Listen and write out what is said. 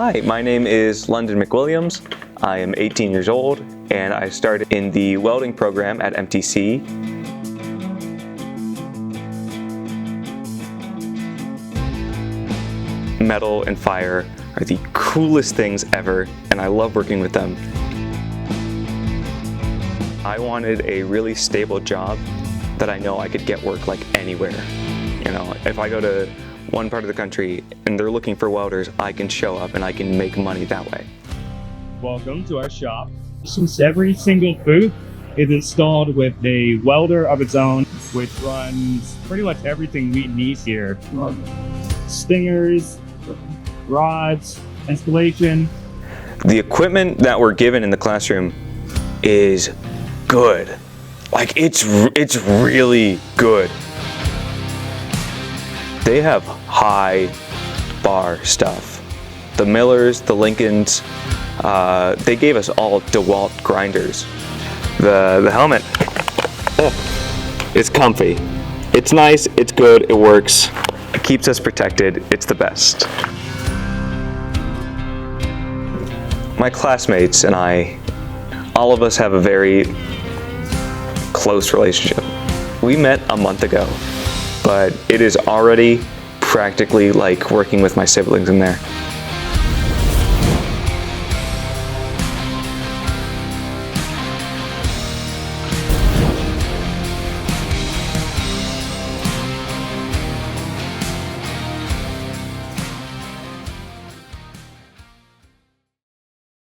Hi, my name is London McWilliams. I am 18 years old and I started in the welding program at MTC. Metal and fire are the coolest things ever and I love working with them. I wanted a really stable job that I know I could get work like anywhere. You know, if I go to one part of the country and they're looking for welders, I can show up and I can make money that way. Welcome to our shop. Since every single booth is installed with a welder of its own, which runs pretty much everything we need here. Stingers, rods, installation. The equipment that we're given in the classroom is good. Like it's really good. They have high bar stuff. The Millers, the Lincolns, they gave us all DeWalt grinders. The helmet, it's comfy. It's nice, it's good, it works. It keeps us protected, it's the best. My classmates and I, all of us have a very close relationship. We met a month ago, but it is already practically like working with my siblings in there.